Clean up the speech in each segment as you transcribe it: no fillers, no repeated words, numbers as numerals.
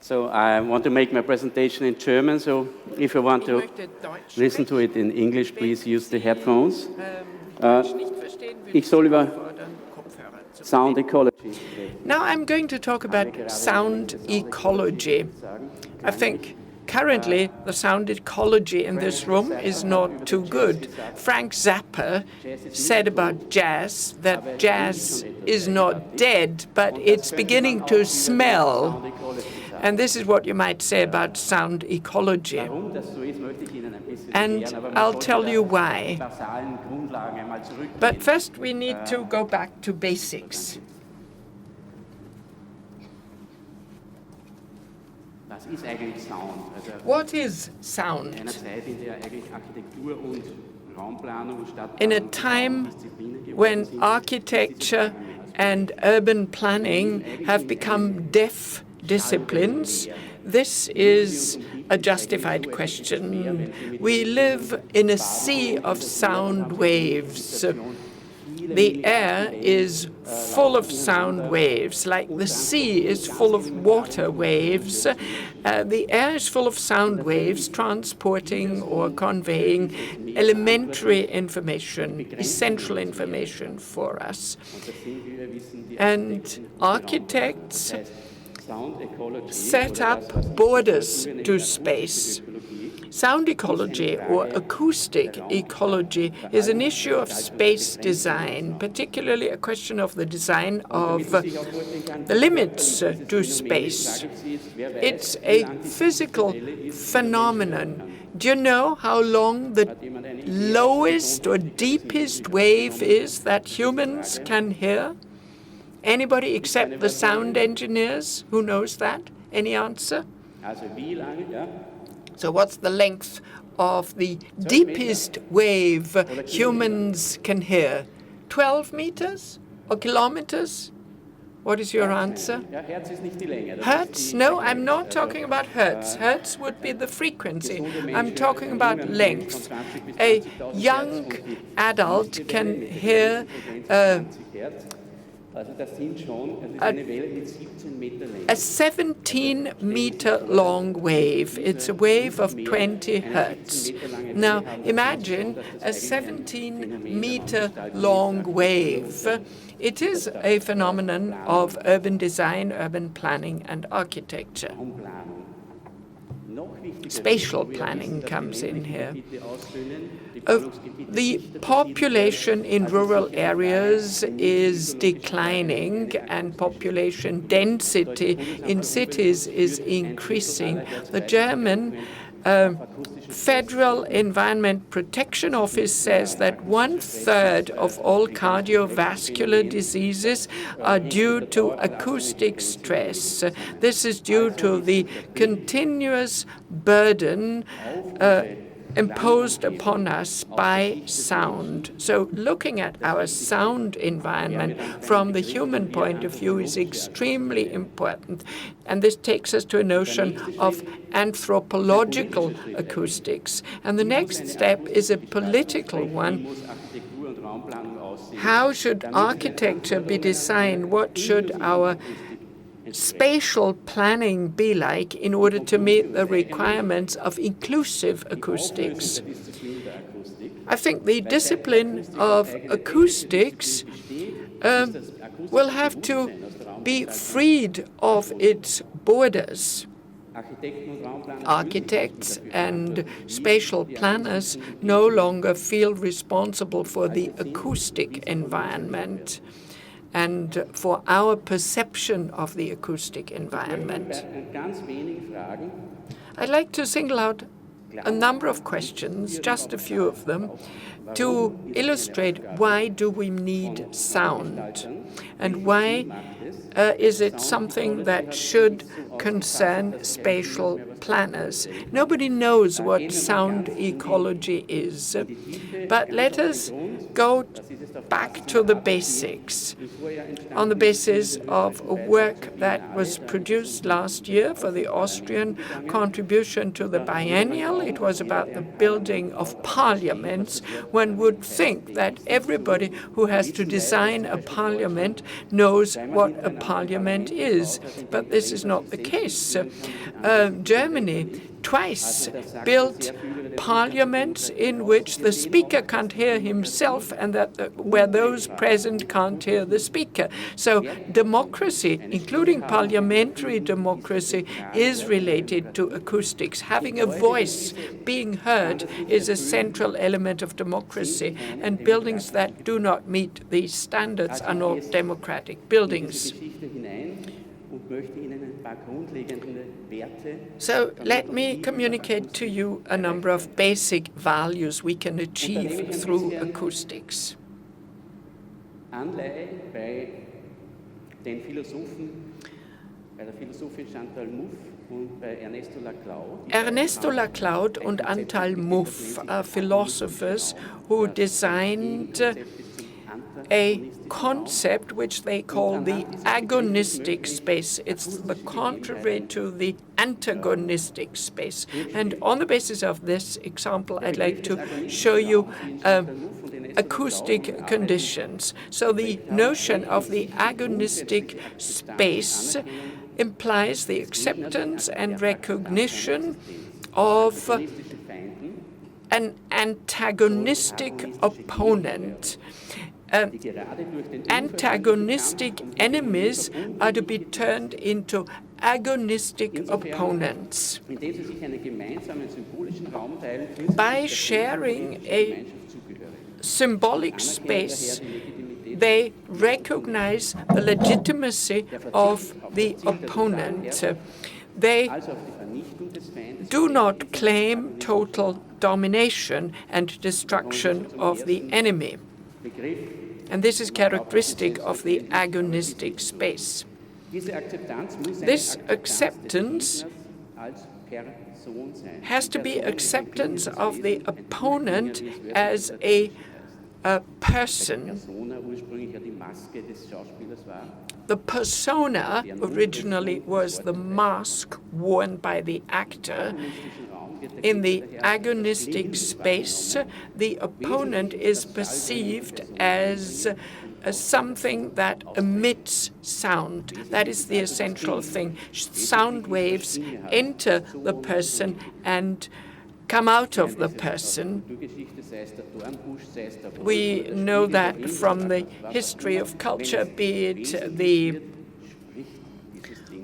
So I want to make my presentation in German, so if you want to listen to it in English, please use the headphones. Ich soll über sound ecology. Now I'm going to talk about sound ecology. I think currently the sound ecology in this room is not too good. Frank Zappa said about jazz that jazz is not dead, but it's beginning to smell. And this is what you might say about sound ecology. And I'll tell you why. But first we need to go back to basics. What is sound? In a time when architecture and urban planning have become deaf disciplines, this is a justified question. We live in a sea of sound waves. The air is full of sound waves, like the sea is full of water waves. The air is full of sound waves transporting or conveying elementary information, essential information for us. And architects set up borders to space. Sound ecology or acoustic ecology is an issue of space design, particularly a question of the design of the limits to space. It's a physical phenomenon. Do you know how long the lowest or deepest wave is that humans can hear? Anybody except the sound engineers who knows that? Any answer? So what's the length of the deepest wave humans can hear? 12 meters or kilometers? What is your answer? Hertz? No, I'm not talking about hertz. Hertz would be the frequency. I'm talking about length. A young adult can hear a 17-meter long wave. It's a wave of 20 hertz. Now imagine a 17-meter long wave. It is a phenomenon of urban design, urban planning, and architecture. Spatial planning comes in here. The population in rural areas is declining and population density in cities is increasing. The German Federal Environment Protection Office says that 1/3 of all cardiovascular diseases are due to acoustic stress. This is due to the continuous burden imposed upon us by sound. So looking at our sound environment from the human point of view is extremely important. And this takes us to a notion of anthropological acoustics. And the next step is a political one. How should architecture be designed? What should our spatial planning be like in order to meet the requirements of inclusive acoustics? I think the discipline of acoustics will have to be freed of its borders. Architects and spatial planners no longer feel responsible for the acoustic environment and for our perception of the acoustic environment. I'd like to single out a number of questions, just a few of them, to illustrate why do we need sound and why is it something that should concern spatial planners. Nobody knows what sound ecology is, but let us go back to the basics. On the basis of a work that was produced last year for the Austrian contribution to the biennial, it was about the building of parliaments. One would think that everybody who has to design a parliament knows what a parliament is, but this is not the case. Germany twice built parliaments in which the speaker can't hear himself and where those present can't hear the speaker. So democracy, including parliamentary democracy, is related to acoustics. Having a voice, being heard, is a central element of democracy, and buildings that do not meet these standards are not democratic buildings. So let me communicate to you a number of basic values we can achieve through acoustics. Ernesto Laclaude and Antal Muff are philosophers who designed a concept which they call the agonistic space. It's the contrary to the antagonistic space. And on the basis of this example, I'd like to show you acoustic conditions. So the notion of the agonistic space implies the acceptance and recognition of an antagonistic opponent. Antagonistic enemies are to be turned into agonistic opponents. By sharing a symbolic space, they recognize the legitimacy of the opponent. They do not claim total domination and destruction of the enemy. And this is characteristic of the agonistic space. This acceptance has to be acceptance of the opponent as a person. The persona originally was the mask worn by the actor. In the agonistic space, the opponent is perceived as something that emits sound. That is the essential thing. Sound waves enter the person and come out of the person. We know that from the history of culture, be it the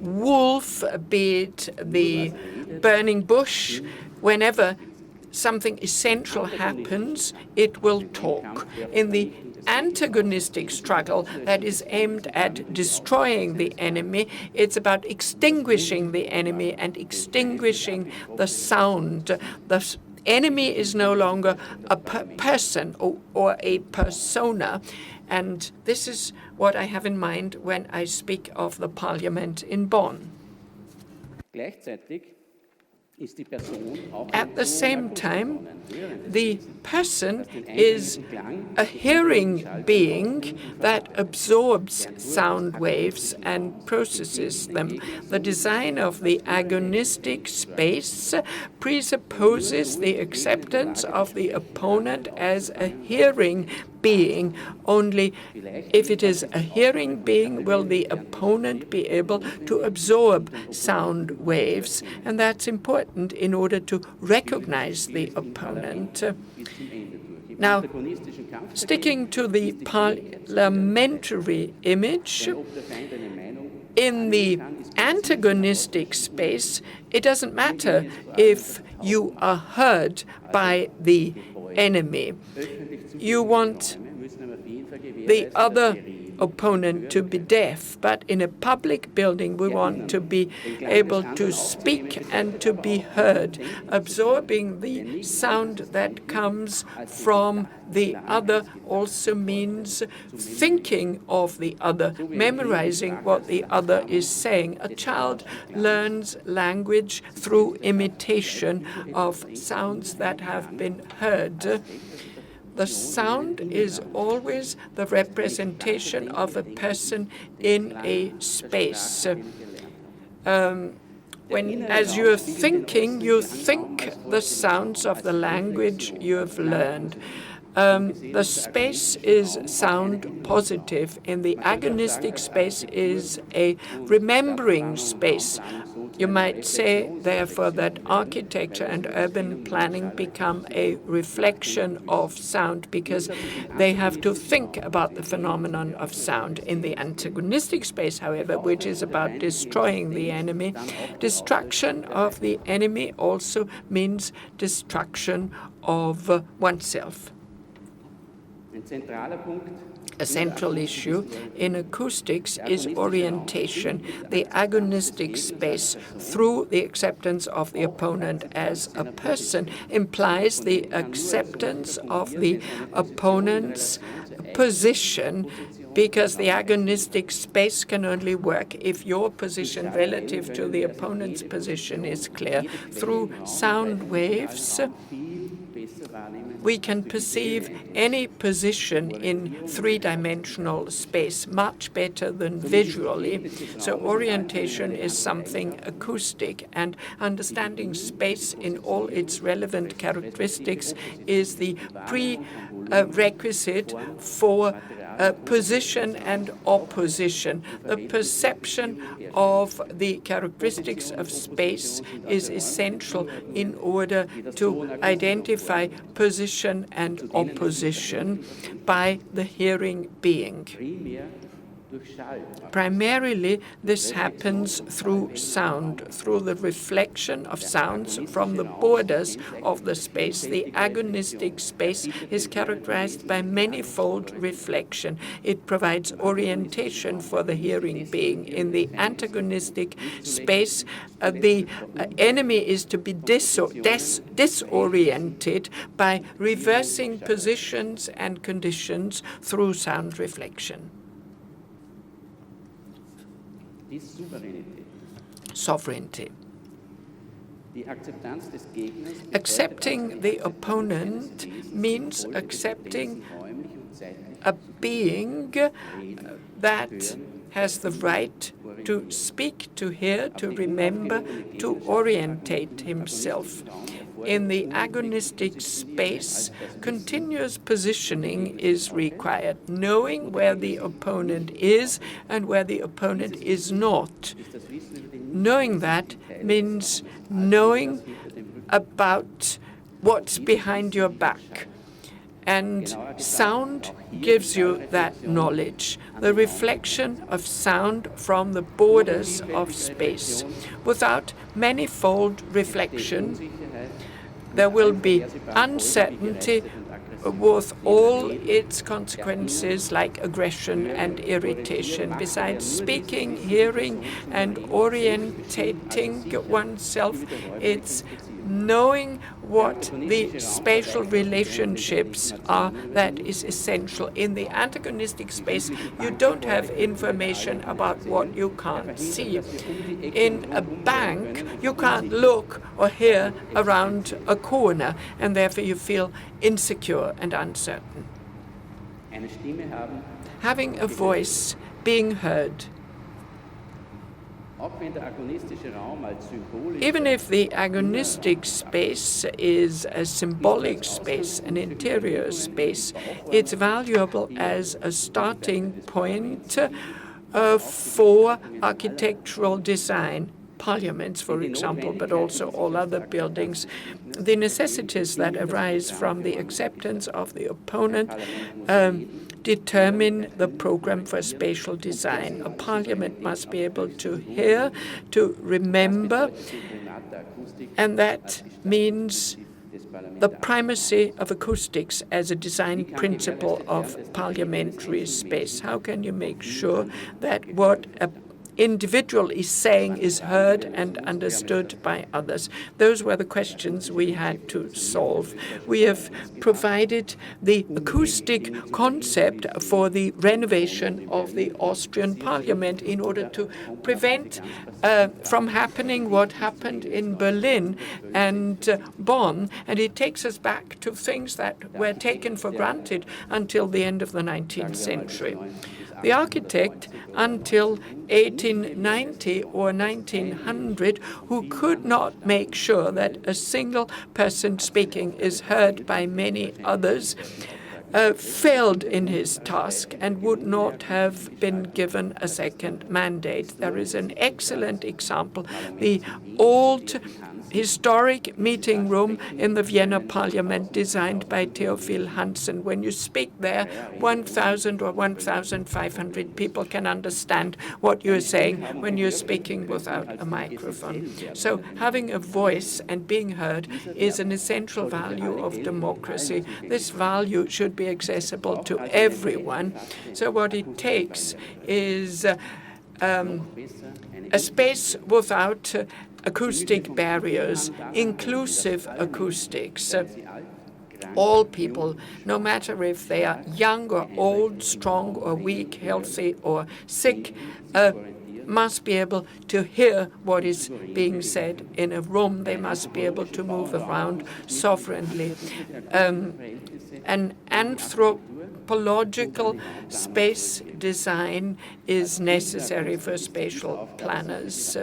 wolf, be it the burning bush. Whenever something essential happens, it will talk. In the antagonistic struggle that is aimed at destroying the enemy, it's about extinguishing the enemy and extinguishing the sound. The enemy is no longer a person or a persona, and this is what I have in mind when I speak of the parliament in Bonn. At the same time, the person is a hearing being that absorbs sound waves and processes them. The design of the agonistic space presupposes the acceptance of the opponent as a hearing being. Only if it is a hearing being will the opponent be able to absorb sound waves, and that's important in order to recognize the opponent. Now, sticking to the parliamentary image, in the antagonistic space, it doesn't matter if you are heard by the enemy. You want the other opponent to be deaf, but in a public building we want to be able to speak and to be heard, absorbing the sound that comes from the other also means thinking of the other, memorizing what the other is saying. A child learns language through imitation of sounds that have been heard. The sound is always the representation of a person in a space. As you're thinking, you think the sounds of the language you have learned. The space is sound positive, and the agonistic space is a remembering space. You might say, therefore, that architecture and urban planning become a reflection of sound because they have to think about the phenomenon of sound. In the antagonistic space, however, which is about destroying the enemy, destruction of the enemy also means destruction of oneself. A central issue in acoustics is orientation, the agonistic space through the acceptance of the opponent as a person implies the acceptance of the opponent's position, because the agonistic space can only work if your position relative to the opponent's position is clear. Through sound waves, we can perceive any position in three-dimensional space much better than visually. So orientation is something acoustic, and understanding space in all its relevant characteristics is the prerequisite for position and opposition. The perception of the characteristics of space is essential in order to identify position and opposition by the hearing being. Primarily, this happens through sound, through the reflection of sounds from the borders of the space. The agonistic space is characterized by manifold reflection. It provides orientation for the hearing being. In the antagonistic space, the enemy is to be disoriented by reversing positions and conditions through sound reflection. Sovereignty. Accepting the opponent means accepting a being that has the right to speak, to hear, to remember, to orientate himself. In the agonistic space, continuous positioning is required, knowing where the opponent is and where the opponent is not. Knowing that means knowing about what's behind your back. And sound gives you that knowledge, the reflection of sound from the borders of space. Without manifold reflection, there will be uncertainty with all its consequences like aggression and irritation. Besides speaking, hearing, and orientating oneself, it's knowing what the spatial relationships are that is essential. In the antagonistic space, you don't have information about what you can't see. In a bank, you can't look or hear around a corner, and therefore you feel insecure and uncertain. Having a voice, being heard. Even if the agonistic space is a symbolic space, an interior space, it's valuable as a starting point for architectural design. Parliaments, for example, but also all other buildings. The necessities that arise from the acceptance of the opponent determine the program for spatial design. A parliament must be able to hear, to remember, and that means the primacy of acoustics as a design principle of parliamentary space. How can you make sure that what individual is saying is heard and understood by others. Those were the questions we had to solve. We have provided the acoustic concept for the renovation of the Austrian Parliament in order to prevent from happening what happened in Berlin and Bonn. And it takes us back to things that were taken for granted until the end of the 19th century. The architect, until 1890 or 1900, who could not make sure that a single person speaking is heard by many others, failed in his task and would not have been given a second mandate. There is an excellent example. The old historic meeting room in the Vienna Parliament designed by Theophil Hansen. When you speak there, 1,000 or 1,500 people can understand what you're saying when you're speaking without a microphone. So having a voice and being heard is an essential value of democracy. This value should be accessible to everyone. So what it takes is a space without acoustic barriers, inclusive acoustics. All people, no matter if they are young or old, strong or weak, healthy or sick, must be able to hear what is being said in a room. They must be able to move around sovereignly. An anthropological space design is necessary for spatial planners.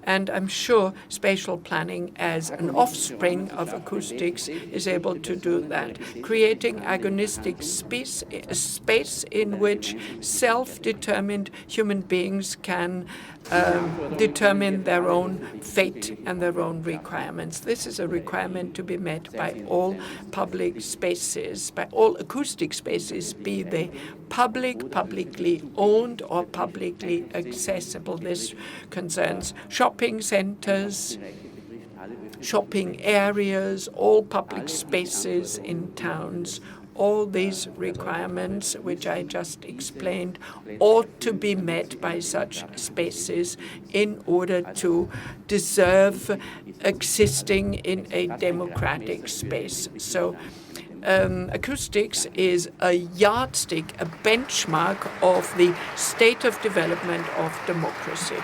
And I'm sure spatial planning as an offspring of acoustics is able to do that, creating agonistic space in which self-determined human beings can determine their own fate and their own requirements. This is a requirement to be met by all public spaces, by all acoustic spaces, be they public, publicly owned, or publicly accessible. This concerns shopping centers, shopping areas, all public spaces in towns. All these requirements, which I just explained, ought to be met by such spaces in order to deserve existing in a democratic space. So acoustics is a yardstick, a benchmark of the state of development of democracy.